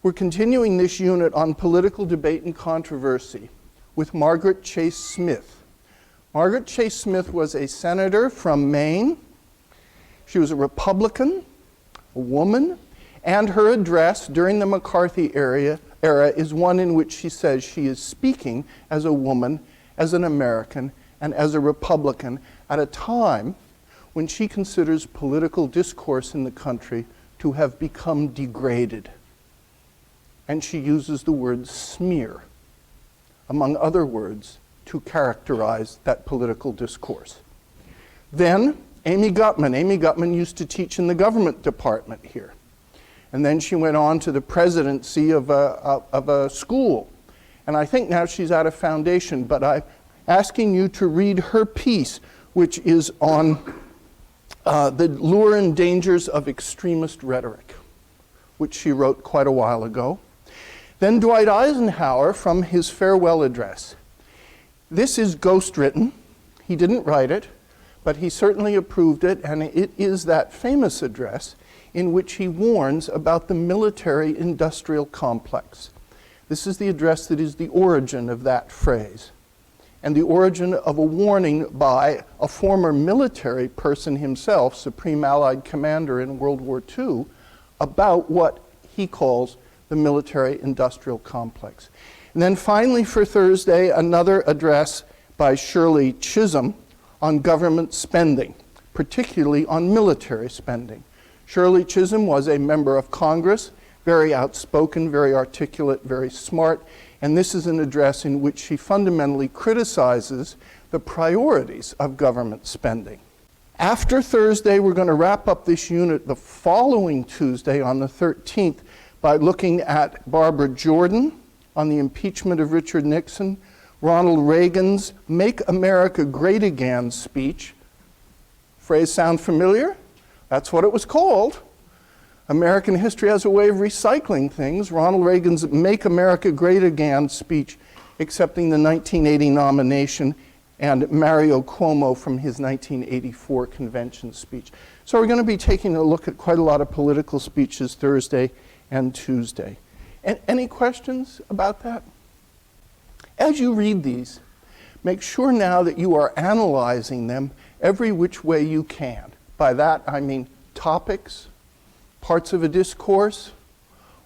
We're continuing this unit on political debate and controversy with Margaret Chase Smith. Margaret Chase Smith was a senator from Maine. She was a Republican, a woman, and her address during the McCarthy era is one in which she says she is speaking as a woman, as an American, and as a Republican at a time when she considers political discourse in the country to have become degraded. And she uses the word smear, among other words, to characterize that political discourse. Then, Amy Gutmann. Amy Gutmann used to teach in the government department here. And then she went on to the presidency of a school. And I think now she's at a foundation, but I'm asking you to read her piece, which is on the lure and dangers of extremist rhetoric, which she wrote quite a while ago. Then Dwight Eisenhower from his farewell address. This is ghostwritten. He didn't write it, but he certainly approved it, and it is that famous address in which he warns about the military-industrial complex. This is the address that is the origin of that phrase, and the origin of a warning by a former military person himself, Supreme Allied Commander in World War II, about what he calls the military-industrial complex. And then finally for Thursday, another address by Shirley Chisholm on government spending, particularly on military spending. Shirley Chisholm was a member of Congress, very outspoken, very articulate, very smart, and this is an address in which she fundamentally criticizes the priorities of government spending. After Thursday, we're going to wrap up this unit the following Tuesday on the 13th by looking at Barbara Jordan on the impeachment of Richard Nixon, Ronald Reagan's Make America Great Again speech. Phrase sound familiar? That's what it was called. American history has a way of recycling things. Ronald Reagan's Make America Great Again speech, accepting the 1980 nomination, and Mario Cuomo from his 1984 convention speech. So we're going to be taking a look at quite a lot of political speeches Thursday and Tuesday. Any questions about that? As you read these, make sure now that you are analyzing them every which way you can. By that, I mean topics, parts of a discourse,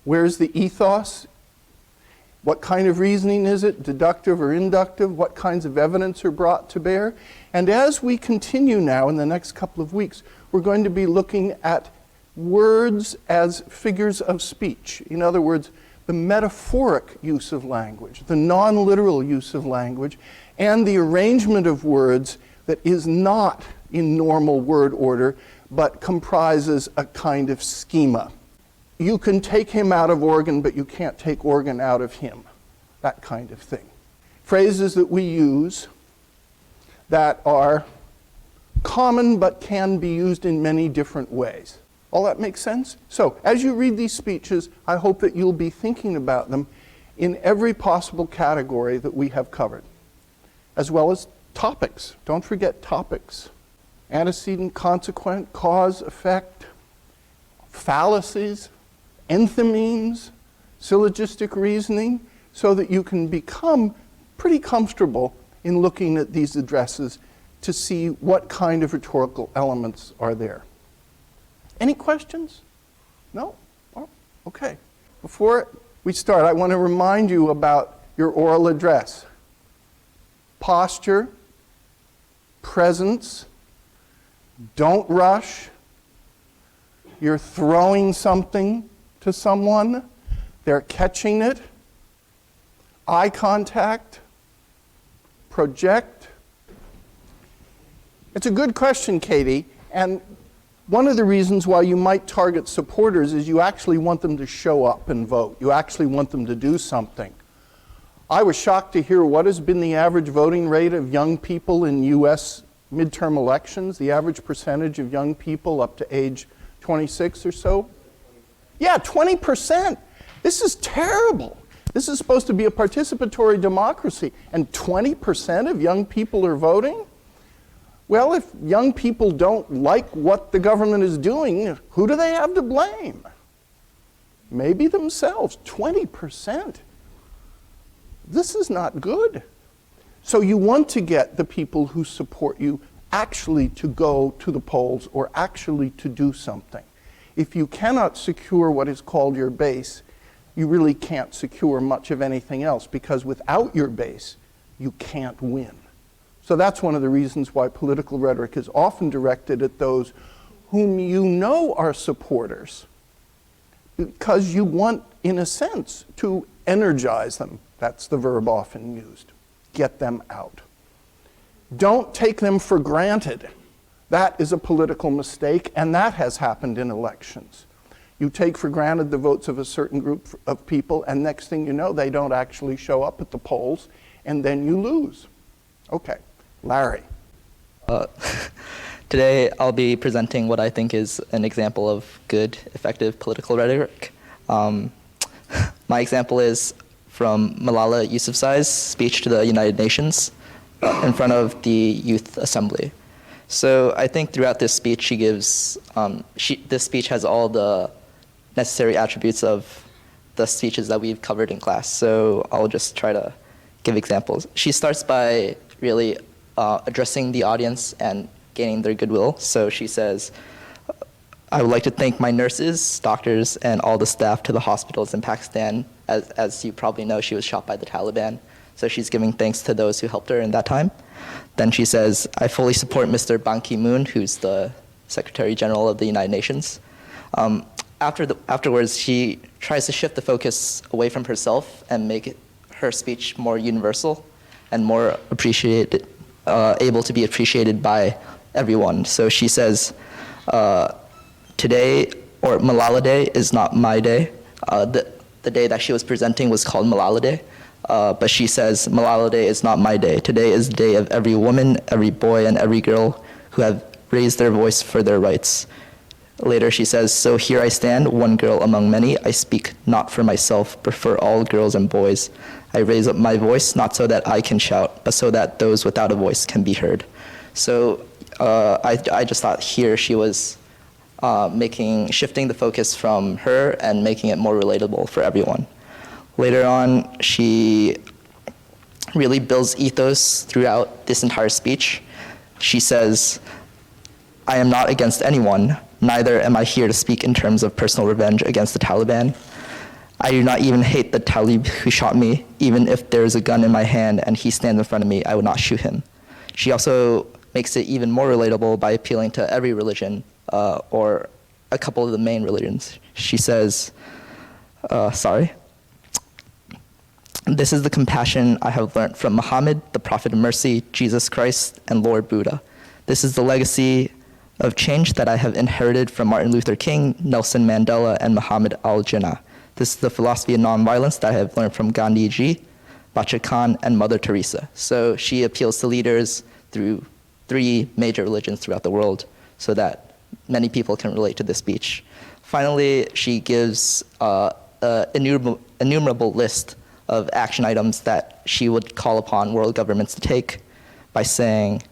where's the ethos, what kind of reasoning is it, deductive or inductive, what kinds of evidence are brought to bear. And as we continue now in the next couple of weeks, we're going to be looking at words as figures of speech. In other words, the metaphoric use of language, the non-literal use of language, and the arrangement of words that is not in normal word order, but comprises a kind of schema. You can take him out of organ, but you can't take organ out of him. That kind of thing. Phrases that we use that are common but can be used in many different ways. All that makes sense? So, as you read these speeches, I hope that you'll be thinking about them in every possible category that we have covered, as well as topics. Don't forget topics. Antecedent, consequent, cause, effect, fallacies, enthymemes, syllogistic reasoning, so that you can become pretty comfortable in looking at these addresses to see what kind of rhetorical elements are there. Any questions? No? Oh, okay. Before we start, I want to remind you about your oral address. Posture, presence, don't rush. You're throwing something to someone, they're catching it. Eye contact, project. It's a good question, Katie, and one of the reasons why you might target supporters is you actually want them to show up and vote. You actually want them to do something. I was shocked to hear what has been the average voting rate of young people in US midterm elections, the average percentage of young people up to age 26 or so. Yeah, 20%. This is terrible. This is supposed to be a participatory democracy, and 20% of young people are voting? Well, if young people don't like what the government is doing, who do they have to blame? maybe themselves, 20%. This is not good. So you want to get the people who support you actually to go to the polls or actually to do something. If you cannot secure what is called your base, you really can't secure much of anything else, because without your base, you can't win. So that's one of the reasons why political rhetoric is often directed at those whom you know are supporters, because you want, in a sense, to energize them. That's the verb often used. Get them out. Don't take them for granted. That is a political mistake, and that has happened in elections. You take for granted the votes of a certain group of people, and next thing you know, they don't actually show up at the polls, and then you lose. Okay, Larry. Today, I'll be presenting what I think is an example of good, effective political rhetoric. My example is from Malala Yousafzai's speech to the United Nations in front of the Youth Assembly. So I think throughout this speech, she gives, this speech has all the necessary attributes of the speeches that we've covered in class. So I'll just try to give examples. She starts by really addressing the audience and gaining their goodwill. So she says, I would like to thank my nurses, doctors, and all the staff to the hospitals in Pakistan. As you probably know, she was shot by the Taliban. So she's giving thanks to those who helped her in that time. Then she says, I fully support Mr. Ban Ki-moon, who's the Secretary General of the United Nations. Afterwards, she tries to shift the focus away from herself and make her speech more universal and more appreciated, able to be appreciated by everyone. So she says, today, or Malala Day, is not my day. The day that she was presenting was called Malala Day. But she says, Malala Day is not my day. Today is the day of every woman, every boy, and every girl who have raised their voice for their rights. Later she says, so here I stand, one girl among many. I speak not for myself, but for all girls and boys. I raise up my voice, not so that I can shout, but so that those without a voice can be heard. So I just thought here she was shifting the focus from her and making it more relatable for everyone. Later on, she really builds ethos throughout this entire speech. She says, I am not against anyone, neither am I here to speak in terms of personal revenge against the Taliban. I do not even hate the Talib who shot me. Even if there is a gun in my hand and he stands in front of me, I would not shoot him. She also makes it even more relatable by appealing to every religion, or a couple of the main religions. She says, this is the compassion I have learned from Muhammad, the Prophet of Mercy, Jesus Christ, and Lord Buddha. This is the legacy of change that I have inherited from Martin Luther King, Nelson Mandela, and Muhammad al-Jinnah. This is the philosophy of nonviolence that I have learned from Gandhi Ji, Bacha Khan, and Mother Teresa. So she appeals to leaders through 3 major religions throughout the world so that many people can relate to this speech. Finally, she gives an innumerable list of action items that she would call upon world governments to take by saying,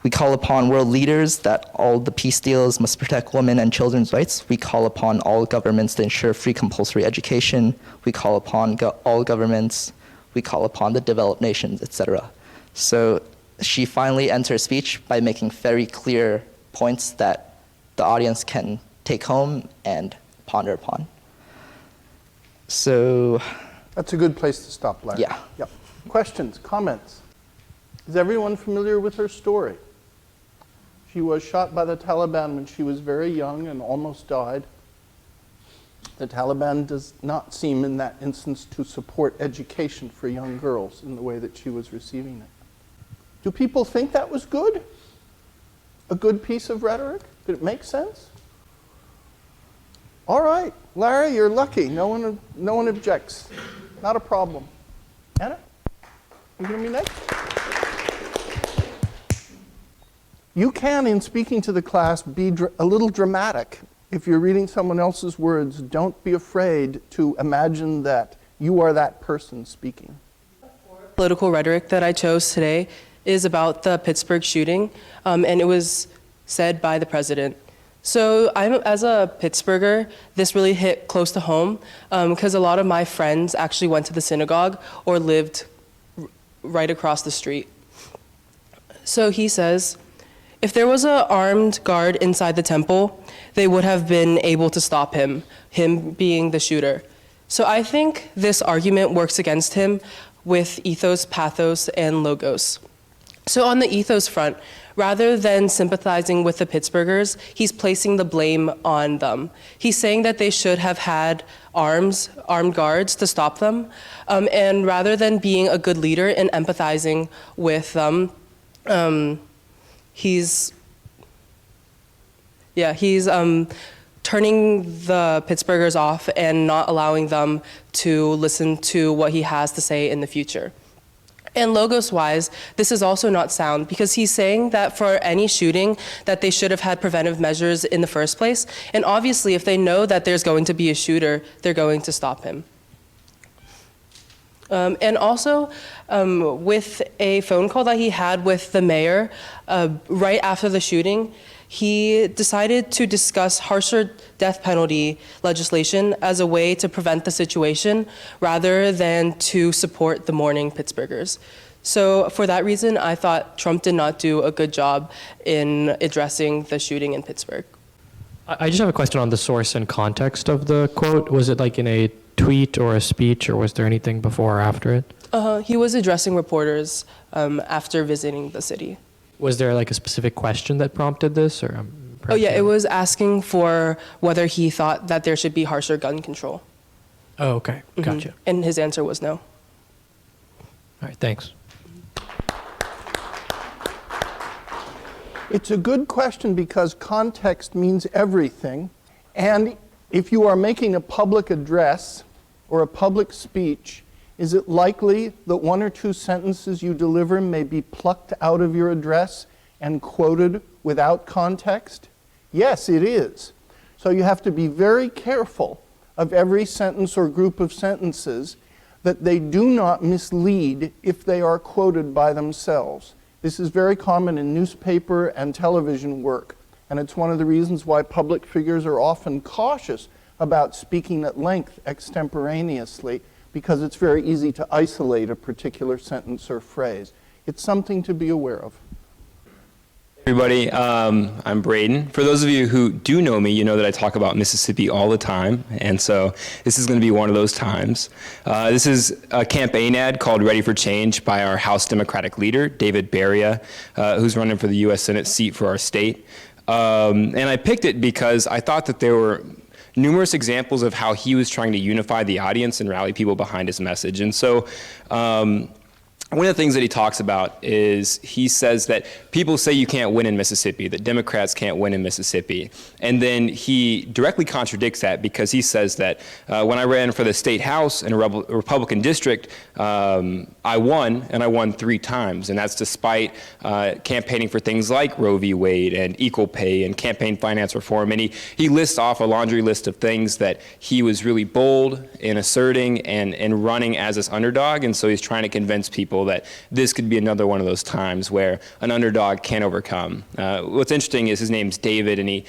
we call upon world leaders that all the peace deals must protect women and children's rights. We call upon all governments to ensure free compulsory education. We call upon all governments. We call upon the developed nations, etc. So she finally ends her speech by making very clear points that the audience can take home and ponder upon. So that's a good place to stop, Larry. Yeah. Yep. Questions, comments? Is everyone familiar with her story? She was shot by the Taliban when she was very young and almost died. The Taliban does not seem in that instance to support education for young girls in the way that she was receiving it. Do people think that was good? A good piece of rhetoric? Did it make sense? All right, Larry, you're lucky. No one objects. Not a problem. Anna, you going to be next? You can, in speaking to the class, be a little dramatic. If you're reading someone else's words, don't be afraid to imagine that you are that person speaking. Political rhetoric that I chose today is about the Pittsburgh shooting, and it was said by the president. So as a Pittsburgher, this really hit close to home because a lot of my friends actually went to the synagogue or lived right across the street. So he says, if there was an armed guard inside the temple, they would have been able to stop him being the shooter. So I think this argument works against him with ethos, pathos, and logos. So on the ethos front, rather than sympathizing with the Pittsburghers, he's placing the blame on them. He's saying that they should have had armed guards to stop them, and rather than being a good leader and empathizing with them, he's turning the Pittsburghers off and not allowing them to listen to what he has to say in the future. And logos-wise, this is also not sound because he's saying that for any shooting that they should have had preventive measures in the first place. And obviously, if they know that there's going to be a shooter, they're going to stop him. And also, with a phone call that he had with the mayor right after the shooting, he decided to discuss harsher death penalty legislation as a way to prevent the situation rather than to support the mourning Pittsburghers. So for that reason, I thought Trump did not do a good job in addressing the shooting in Pittsburgh. I just have a question on the source and context of the quote. Was it like in a tweet or a speech, or was there anything before or after it? He was addressing reporters after visiting the city. Was there like a specific question that prompted this, or? Oh yeah, it was asking for whether he thought that there should be harsher gun control. Oh, okay, gotcha. And his answer was no. All right, thanks. It's a good question because context means everything. And if you are making a public address or a public speech, is it likely that one or two sentences you deliver may be plucked out of your address and quoted without context? Yes, it is. So you have to be very careful of every sentence or group of sentences that they do not mislead if they are quoted by themselves. This is very common in newspaper and television work, and it's one of the reasons why public figures are often cautious about speaking at length extemporaneously, because it's very easy to isolate a particular sentence or phrase. It's something to be aware of. Everybody, I'm Braden. For those of you who do know me, you know that I talk about Mississippi all the time, and so this is going to be one of those times. This is a campaign ad called Ready for Change by our House Democratic leader, David Beria, who's running for the U.S. Senate seat for our state. And I picked it because I thought that there were numerous examples of how he was trying to unify the audience and rally people behind his message. And so one of the things that he talks about is he says that people say you can't win in Mississippi, that Democrats can't win in Mississippi. And then he directly contradicts that because he says that when I ran for the state house in a Republican district, I won, and I won 3 times. And that's despite campaigning for things like Roe v. Wade and equal pay and campaign finance reform. And he lists off a laundry list of things that he was really bold in asserting and running as this underdog. And so he's trying to convince people that this could be another one of those times where an underdog can overcome. What's interesting is his name's David, and he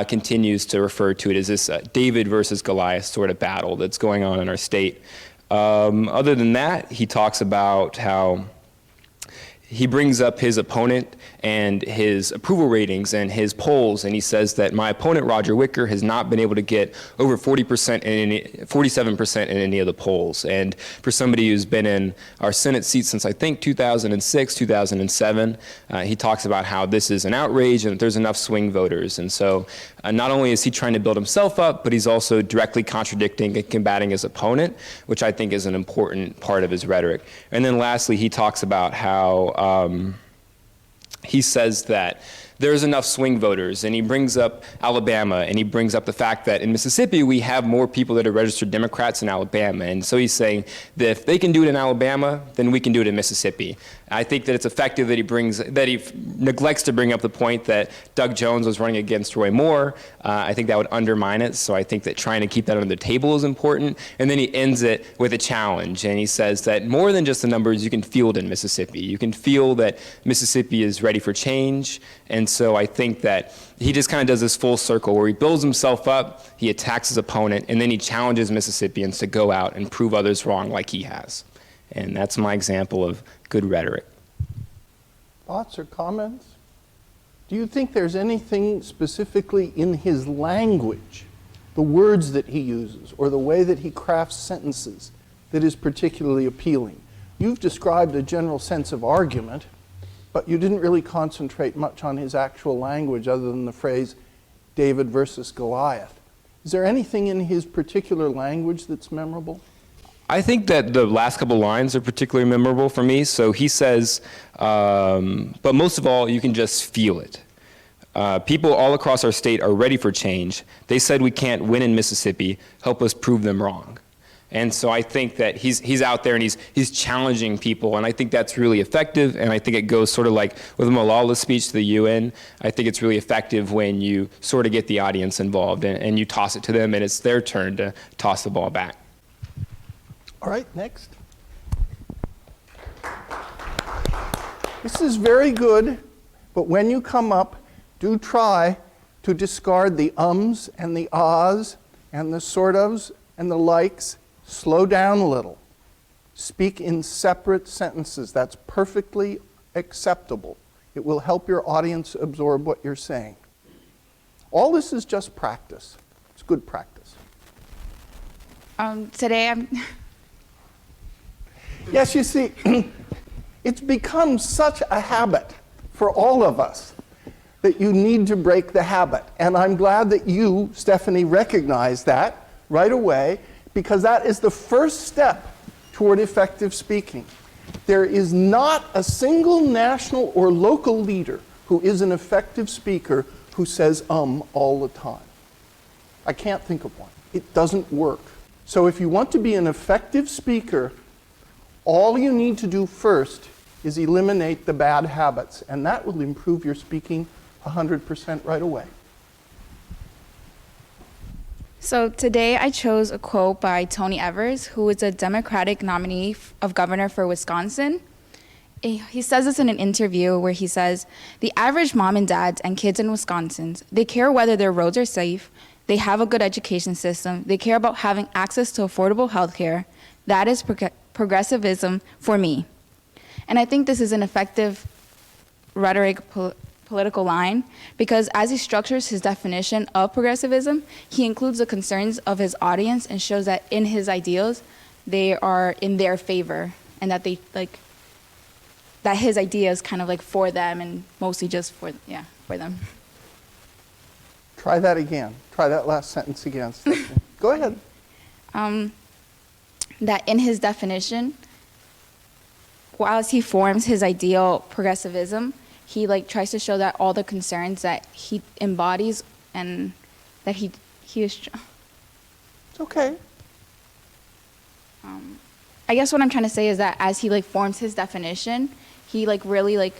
continues to refer to it as this David versus Goliath sort of battle that's going on in our state. Other than that, he talks about how he brings up his opponent and his approval ratings and his polls, and he says that my opponent, Roger Wicker, has not been able to get over 47% in any of the polls. And for somebody who's been in our Senate seat since I think 2006, 2007, he talks about how this is an outrage and that there's enough swing voters. And so not only is he trying to build himself up, but he's also directly contradicting and combating his opponent, which I think is an important part of his rhetoric. And then lastly, he talks about how he says that there's enough swing voters, and he brings up Alabama, and he brings up the fact that in Mississippi we have more people that are registered Democrats in Alabama, and so he's saying that if they can do it in Alabama, then we can do it in Mississippi. I think that it's effective that he neglects to bring up the point that Doug Jones was running against Roy Moore. I think that would undermine it, so I think that trying to keep that under the table is important. And then he ends it with a challenge, and he says that more than just the numbers, you can feel it in Mississippi. You can feel that Mississippi is ready for change, and so I think that he just kind of does this full circle where he builds himself up, he attacks his opponent, and then he challenges Mississippians to go out and prove others wrong like he has. And that's my example of good rhetoric. Thoughts or comments? Do you think there's anything specifically in his language, the words that he uses, or the way that he crafts sentences, that is particularly appealing? You've described a general sense of argument, but you didn't really concentrate much on his actual language other than the phrase David versus Goliath. Is there anything in his particular language that's memorable? I think that the last couple lines are particularly memorable for me. So he says, but most of all, you can just feel it. People all across our state are ready for change. They said we can't win in Mississippi. Help us prove them wrong. And so I think that he's out there and he's challenging people, and I think that's really effective, and I think it goes sort of like with Malala's speech to the UN. I think it's really effective when you sort of get the audience involved and you toss it to them, and it's their turn to toss the ball back. All right, next. This is very good, but when you come up, do try to discard the ums and the ahs and the sort ofs and the likes. Slow down a little. Speak in separate sentences. That's perfectly acceptable. It will help your audience absorb what you're saying. All this is just practice. It's good practice. Today I'm... Yes, you see, it's become such a habit for all of us that you need to break the habit. And I'm glad that you, Stephanie, recognized that right away, because that is the first step toward effective speaking. There is not a single national or local leader who is an effective speaker who says all the time. I can't think of one. It doesn't work. So if you want to be an effective speaker, all you need to do first is eliminate the bad habits, and that will improve your speaking 100% right away. So today I chose a quote by Tony Evers, who is a Democratic nominee of governor for Wisconsin. He says this in an interview where he says, "The average mom and dads and kids in Wisconsin, they care whether their roads are safe, they have a good education system, they care about having access to affordable health care. That is progressivism for me." And I think this is an effective rhetoric political line, because as he structures his definition of progressivism, he includes the concerns of his audience and shows that in his ideals, they are in their favor, and that they that his idea is kind of like for them and mostly just for them. Try that again. Try that last sentence again, Stephanie. Go ahead. That in his definition, while he forms his ideal progressivism, he tries to show that all the concerns that he embodies and that he is. It's okay. I guess what I'm trying to say is that as he forms his definition, he really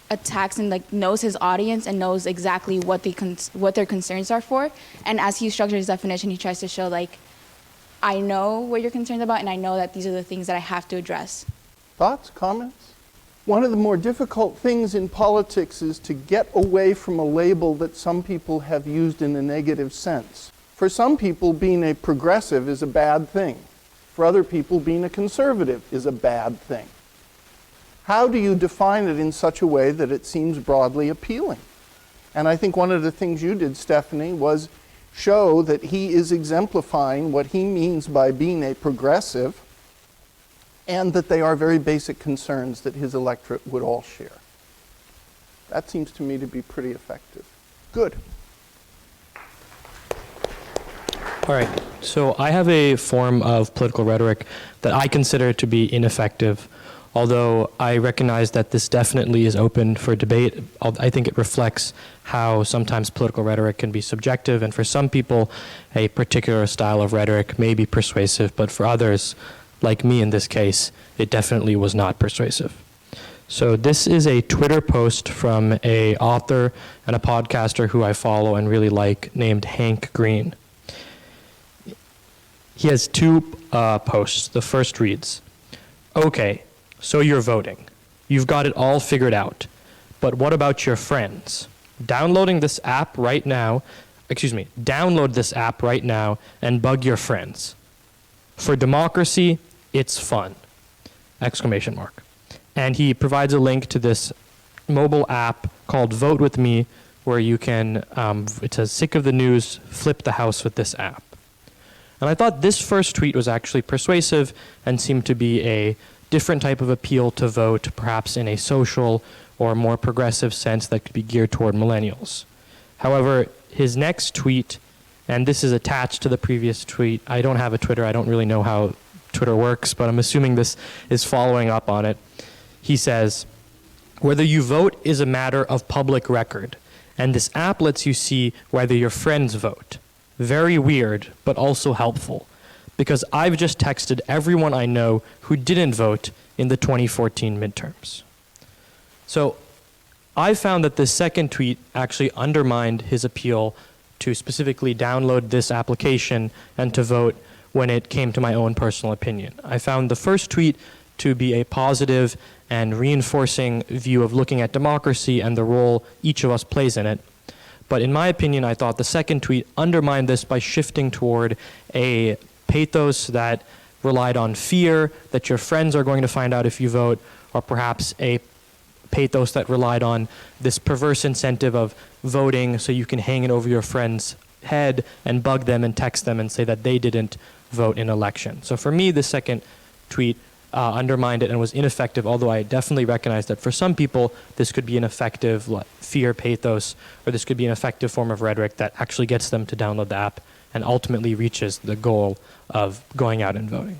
attacks and knows his audience and knows exactly what their concerns are for. And as he structures his definition, he tries to show I know what you're concerned about, and I know that these are the things that I have to address. Thoughts, comments? One of the more difficult things in politics is to get away from a label that some people have used in a negative sense. For some people, being a progressive is a bad thing. For other people, being a conservative is a bad thing. How do you define it in such a way that it seems broadly appealing? And I think one of the things you did, Stephanie, was show that he is exemplifying what he means by being a progressive, and that they are very basic concerns that his electorate would all share. That seems to me to be pretty effective. Good. All right, so I have a form of political rhetoric that I consider to be ineffective, although I recognize that this definitely is open for debate. I think it reflects how sometimes political rhetoric can be subjective, and for some people, a particular style of rhetoric may be persuasive, but for others, like me in this case, it definitely was not persuasive. So this is a Twitter post from an author and a podcaster who I follow and really like, named Hank Green. He has two posts. The first reads, "Okay, so you're voting. You've got it all figured out. But what about your friends? download this app right now and bug your friends. For democracy, it's fun. Exclamation mark. And he provides a link to this mobile app called Vote With Me, where you can, it says, sick of the news, flip the house with this app. And I thought this first tweet was actually persuasive and seemed to be a different type of appeal to vote, perhaps in a social or more progressive sense that could be geared toward millennials. However, his next tweet, and this is attached to the previous tweet. I don't have a Twitter. I don't really know how Twitter works, but I'm assuming this is following up on it. He says, whether you vote is a matter of public record, and this app lets you see whether your friends vote. Very weird, but also helpful, because I've just texted everyone I know who didn't vote in the 2014 midterms. So I found that this second tweet actually undermined his appeal to specifically download this application and to vote when it came to my own personal opinion. I found the first tweet to be a positive and reinforcing view of looking at democracy and the role each of us plays in it. But in my opinion, I thought the second tweet undermined this by shifting toward a pathos that relied on fear that your friends are going to find out if you vote, or perhaps a pathos that relied on this perverse incentive of voting so you can hang it over your friend's head and bug them and text them and say that they didn't vote in election. So for me, the second tweet undermined it and was ineffective, although I definitely recognize that for some people this could be an effective fear pathos, or this could be an effective form of rhetoric that actually gets them to download the app and ultimately reaches the goal of going out and voting.